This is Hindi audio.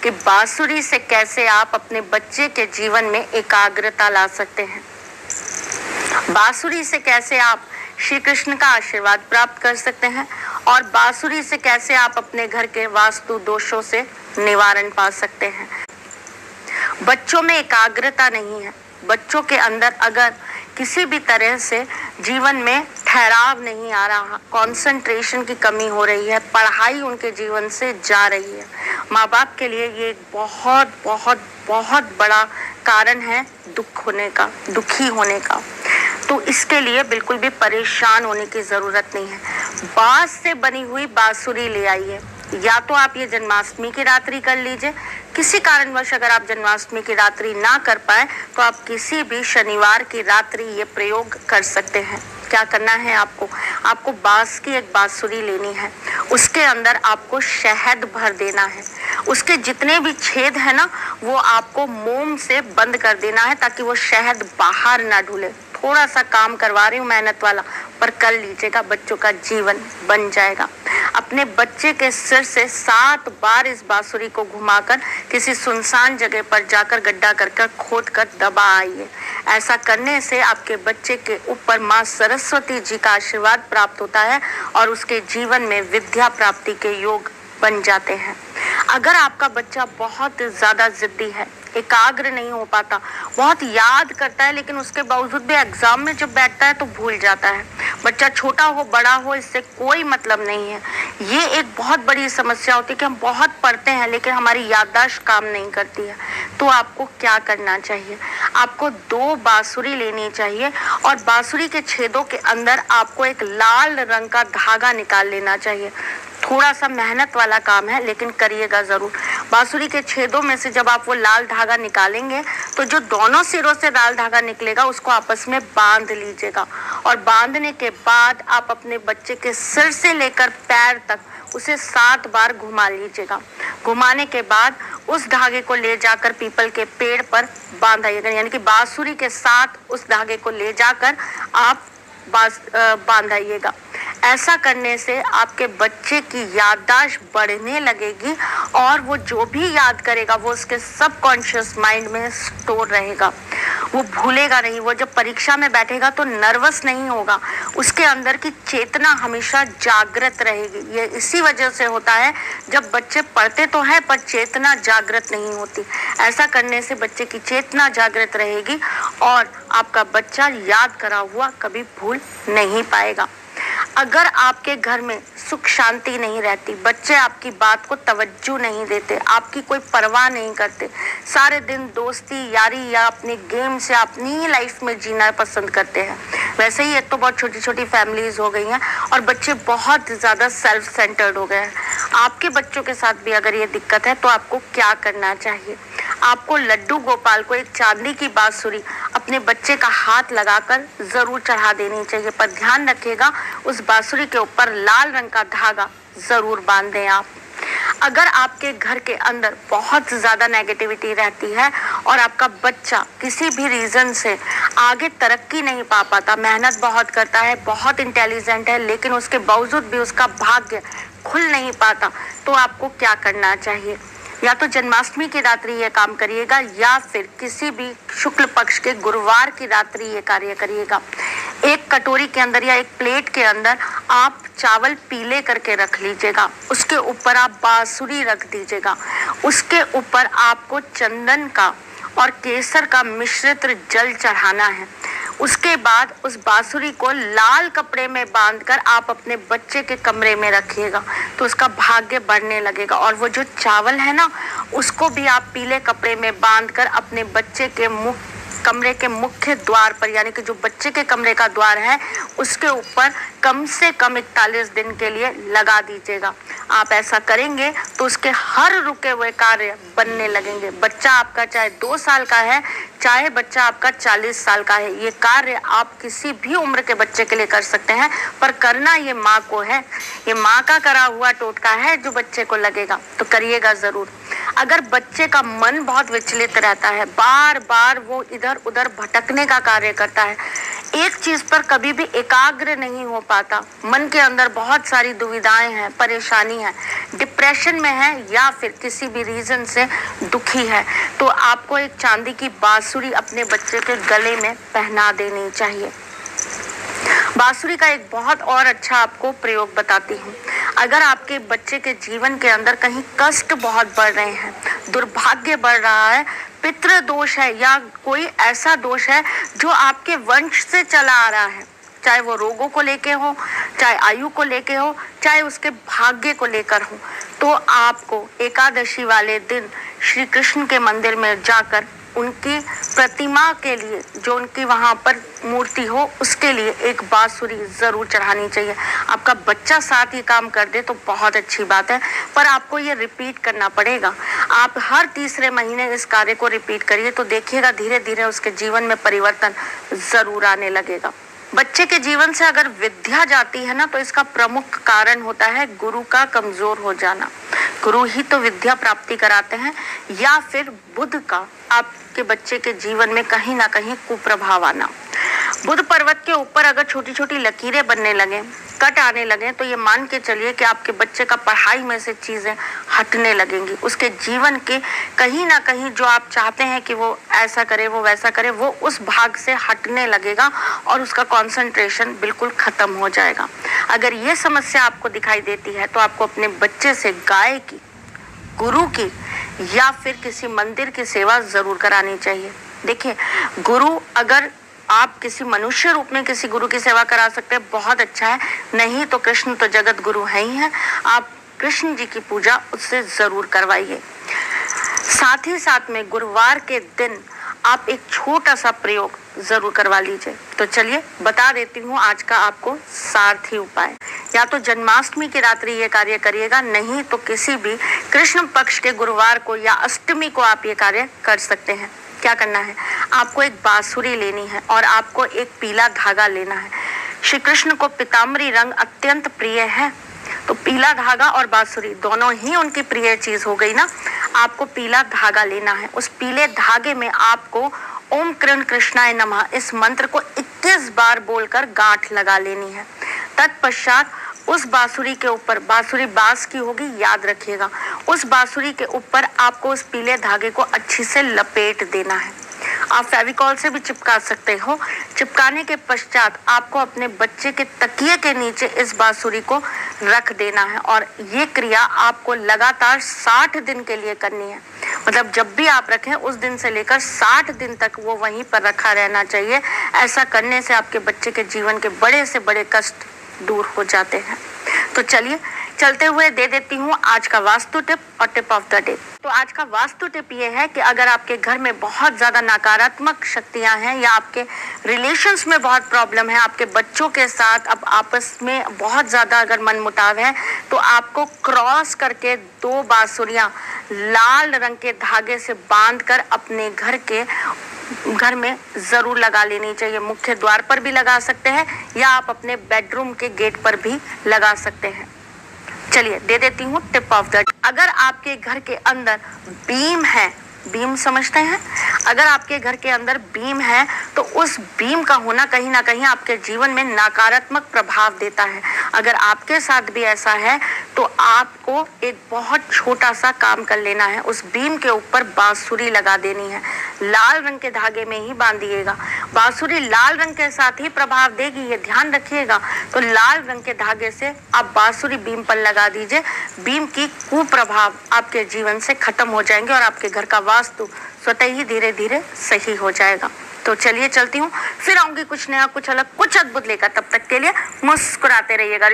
कि बांसुरी से कैसे आप अपने बच्चे के जीवन में एकाग्रता ला सकते हैं। बांसुरी से कैसे आप श्री कृष्ण का आशीर्वाद प्राप्त कर सकते हैं और बांसुरी से कैसे आप अपने घर के वास्तु दोषों से निवारण पा सकते हैं। बच्चों में एकाग्रता नहीं है। बच्चों के अंदर अगर किसी भी तरह से जीवन में ठहराव नहीं आ रहा, कंसंट्रेशन की कमी हो रही है, पढ़ाई उनके जीवन से जा रही है, माँ बाप के लिए ये बहुत बहुत बहुत बड़ा कारण है दुखी होने का। तो इसके लिए बिल्कुल भी परेशान होने की ज़रूरत नहीं है। बांस से बनी हुई बांसुरी ले आइए, या तो आप ये जन्माष्टमी की रात्रि कर लीजिए। किसी कारणवश अगर आप जन्माष्टमी की रात्रि ना कर पाए तो आप किसी भी शनिवार की रात्रि ये प्रयोग कर सकते हैं। क्या करना है आपको बांस की एक बांसुरी लेनी है, उसके अंदर आपको शहद भर देना है। उसके जितने भी छेद है ना वो आपको मोम से बंद कर देना है ताकि वो शहद बाहर ना ढूले। थोड़ा सा काम करवा रही हूँ मेहनत वाला, पर कर लीजिएगा, बच्चों का जीवन बन जाएगा। अपने बच्चे के सिर से 7 बार इस बांसुरी को घुमाकर किसी सुनसान जगह पर जाकर गड्ढा कर खोद कर दबा आइए। ऐसा करने से आपके बच्चे के ऊपर माँ सरस्वती जी का आशीर्वाद प्राप्त होता है और उसके जीवन में विद्या प्राप्ति के योग बन जाते हैं। अगर आपका बच्चा बहुत ज़्यादा जिद्दी है, एकाग्र नहीं हो पाता, बहुत याद करता है लेकिन उसके बावजूद भी एग्जाम में जब बैठता है तो भूल जाता है, बच्चा छोटा हो बड़ा हो इससे कोई मतलब नहीं है। ये एक बहुत बड़ी समस्या होती है कि हम बहुत पढ़ते हैं लेकिन हमारी याददाश्त काम नहीं करती है। तो आपको क्या करना चाहिए? आपको 2 बांसुरी लेनी चाहिए और बांसुरी के छेदों के अंदर आपको एक लाल रंग का धागा निकाल लेना चाहिए। थोड़ा सा मेहनत वाला काम है लेकिन करिएगा ज़रूर। बांसुरी के छेदों में से जब आप वो लाल धागा निकालेंगे तो जो दोनों सिरों से लाल धागा निकलेगा उसको आपस में बांध लीजिएगा और बांधने के बाद आप अपने बच्चे के सिर से लेकर पैर तक उसे 7 बार घुमा लीजिएगा। घुमाने के बाद उस धागे को ले जाकर पीपल के पेड़ पर बांधाइएगा, यानी कि बांसुरी के साथ उस धागे को ले जाकर आप बांधाइएगा। ऐसा करने से आपके बच्चे की याददाश्त बढ़ने लगेगी और वो जो भी याद करेगा वो उसके सबकॉन्शियस माइंड में स्टोर रहेगा, वो भूलेगा नहीं। वो जब परीक्षा में बैठेगा तो नर्वस नहीं होगा, उसके अंदर की चेतना हमेशा जागृत रहेगी। ये इसी वजह से होता है जब बच्चे पढ़ते तो हैं पर चेतना जागृत नहीं होती। ऐसा करने से बच्चे की चेतना जागृत रहेगी और आपका बच्चा याद करा हुआ कभी भूल नहीं पाएगा। अगर आपके घर में सुख शांति नहीं रहती, बच्चे आपकी बात को तवज्जो नहीं देते, आपकी कोई परवाह नहीं करते, सारे दिन दोस्ती यारी या अपने गेम से अपनी ही लाइफ में जीना पसंद करते हैं, वैसे ही एक तो बहुत छोटी छोटी फैमिलीज हो गई हैं और बच्चे बहुत ज़्यादा सेल्फ सेंटर्ड हो गए हैं। आपके बच्चों के साथ भी अगर ये दिक्कत है तो आपको क्या करना चाहिए? आपको लड्डू गोपाल को एक चांदी की बांसुरी अपने बच्चे का हाथ लगाकर ज़रूर चढ़ा देनी चाहिए, पर ध्यान रखिएगा उस बांसुरी के ऊपर लाल रंग का धागा ज़रूर बांध दें आप। अगर आपके घर के अंदर बहुत ज़्यादा नेगेटिविटी रहती है और आपका बच्चा किसी भी रीज़न से आगे तरक्की नहीं पा पाता, मेहनत बहुत करता है, बहुत इंटेलिजेंट है, लेकिन उसके बावजूद भी उसका भाग्य खुल नहीं पाता, तो आपको क्या करना चाहिए? या तो जन्माष्टमी की रात्रि ये काम करिएगा या फिर किसी भी शुक्ल पक्ष के गुरुवार की रात्रि ये कार्य करिएगा। एक कटोरी के अंदर या एक प्लेट के अंदर आप चावल पीले करके रख लीजिएगा, उसके ऊपर आप बांसुरी रख दीजिएगा, उसके ऊपर आपको चंदन का और केसर का मिश्रित जल चढ़ाना है। उसके बाद उस बांसुरी को लाल कपड़े में बांधकर आप अपने बच्चे के कमरे में रखिएगा तो उसका भाग्य बढ़ने लगेगा। और वो जो चावल है ना उसको भी आप पीले कपड़े में बांधकर अपने बच्चे के कमरे के मुख्य द्वार पर, यानी कि जो बच्चे के कमरे का द्वार है उसके ऊपर कम से कम 41 दिन के लिए लगा दीजिएगा। आप ऐसा करेंगे तो उसके हर रुके हुए कार्य बनने लगेंगे। बच्चा आपका चाहे 2 साल का है, चाहे बच्चा आपका 40 साल का है, ये कार्य आप किसी भी उम्र के बच्चे के लिए कर सकते हैं, पर करना ये माँ को है। ये माँ का करा हुआ टोटका है जो बच्चे को लगेगा, तो करिएगा ज़रूर। अगर बच्चे का मन बहुत विचलित रहता है, बार बार वो इधर उधर भटकने का कार्य करता है, एक चीज पर कभी भी एकाग्र नहीं हो पाता, मन के अंदर बहुत सारी दुविधाएं हैं, परेशानी है, डिप्रेशन में है या फिर किसी भी रीजन से दुखी है, तो आपको एक चांदी की बांसुरी अपने बच्चे के गले में पहना देनी चाहिए। बांसुरी का एक बहुत और अच्छा आपको प्रयोग बताती हूँ। अगर आपके बच्चे के जीवन के अंदर कहीं कष्ट बहुत बढ़ रहे हैं, दुर्भाग्य बढ़ रहा है, पितृ दोष है या कोई ऐसा दोष है जो आपके वंश से चला आ रहा है, चाहे वो रोगों को लेके हो, चाहे आयु को लेके हो, चाहे उसके भाग्य को लेकर हो, तो आपको एकादशी वाले दिन श्री कृष्ण के मंदिर में जाकर उनकी प्रतिमा के लिए, जो उनकी वहां पर मूर्ति हो, उसके लिए एक बांसुरी जरूर चढ़ानी चाहिए। आपका बच्चा साथ ही काम कर दे तो बहुत अच्छी बात है, पर आपको ये रिपीट करना पड़ेगा। आप हर तीसरे महीने इस कार्य को रिपीट करिए तो देखिएगा धीरे धीरे उसके जीवन में परिवर्तन जरूर आने लगेगा। बच्चे के जीवन से अगर विद्या जाती है ना, तो इसका प्रमुख कारण होता है गुरु का कमजोर हो जाना। गुरु ही तो विद्या प्राप्ति कराते हैं, या फिर बुध का आपके बच्चे के जीवन में कहीं ना कहीं कुप्रभाव आना। बुध पर्वत के ऊपर अगर छोटी छोटी लकीरें बनने लगे, कट आने लगे, तो ये मान के चलिए कि आपके बच्चे का पढ़ाई में से चीजें हटने लगेंगी। उसके जीवन के कहीं ना कहीं जो आप चाहते हैं कि वो ऐसा करे, वो वैसा करे, वो उस भाग से हटने लगेगा और उसका कंसंट्रेशन बिल्कुल खत्म हो जाएगा। अगर ये समस्या आपको दिखाई देती है तो आपको अपने बच्चे से गाय की, गुरु की या फिर किसी मंदिर की सेवा जरूर करानी चाहिए। देखिए, गुरु अगर आप किसी मनुष्य रूप में किसी गुरु की सेवा करा सकते हैं, बहुत अच्छा है, नहीं तो कृष्ण तो जगत गुरु है ही है, आप कृष्ण जी की पूजा उससे जरूर करवाइए। साथ ही साथ में गुरुवार के दिन आप एक छोटा सा प्रयोग जरूर करवा लीजिए। तो चलिए बता देती हूँ आज का आपको सारथी उपाय। या तो जन्माष्टमी की रात्रि ये कार्य करिएगा, नहीं तो किसी भी कृष्ण पक्ष के गुरुवार को या अष्टमी को आप ये कार्य कर सकते हैं। क्या करना है, आपको एक बांसुरी लेनी है और आपको एक पीला धागा लेना है। श्री कृष्ण को पीताम्बरी रंग अत्यंत प्रिय है, तो पीला धागा और बांसुरी दोनों ही उनकी प्रिय चीज हो गई ना। आपको पीला धागा लेना है, उस पीले धागे में आपको ओम कृष्ण कृष्णाय नमः इस मंत्र को 21 बार बोलकर गांठ लगा लेनी है। तत्पश्चात उस बांसुरी के ऊपर, बांसुरी बांस की होगी याद रखिएगा, उस बांसुरी के ऊपर आपको उस पीले धागे को अच्छी से लपेट देना है। आप फेविकॉल से भी चिपका सकते हो। चिपकाने के पश्चात आपको अपने बच्चे के तकिए के नीचे इस बांसुरी को रख देना है और ये क्रिया आपको लगातार 60 दिन के लिए करनी है। मतलब जब भी आप रखें उस दिन से लेकर 60 दिन तक वो वहीं पर रखा रहना चाहिए। ऐसा करने से आपके बच्चे के जीवन के बड़े से बड़े कष्ट दूर हो जाते हैं। तो चलिए चलते हुए दे देती हूँ आज का वास्तु टिप और टिप ऑफ द डे। तो आज का वास्तु टिप ये है कि अगर आपके घर में बहुत ज्यादा नकारात्मक शक्तियां हैं या आपके रिलेशंस में बहुत प्रॉब्लम है, आपके बच्चों के साथ अब आपस में बहुत ज्यादा अगर मनमुटाव है, तो आपको क्रॉस करके 2 बांसुरियां लाल रंग के धागे से बांधकर अपने घर में जरूर लगा लेनी चाहिए। मुख्य द्वार पर भी लगा सकते हैं या आप अपने बेडरूम के गेट पर भी लगा सकते हैं। चलिए दे देती हूँ टिप ऑफ द डे। अगर आपके घर के अंदर बीम है, बीम समझते हैं, अगर आपके घर के अंदर बीम है तो उस बीम का होना कहीं ना कहीं आपके जीवन में नकारात्मक प्रभाव देता है। अगर आपके साथ भी ऐसा है तो आपको एक बहुत छोटा सा काम कर लेना है, उस बीम के ऊपर बांसुरी लगा देनी है। लाल रंग के धागे में ही बांधिएगा। बांसुरी लाल रंग के साथ ही प्रभाव देगी, ये ध्यान रखिएगा। तो लाल रंग के धागे से आप बांसुरी बीम पर लगा दीजिए। बीम की कुप्रभाव आपके जीवन से खत्म हो जाएंगे और आपके घर का वास्तु स्वतः ही धीरे धीरे सही हो जाएगा। तो चलिए चलती हूँ, फिर आऊंगी कुछ नया, कुछ अलग, कुछ अद्भुत लेकर। तब तक के लिए मुस्कुराते रहिएगा।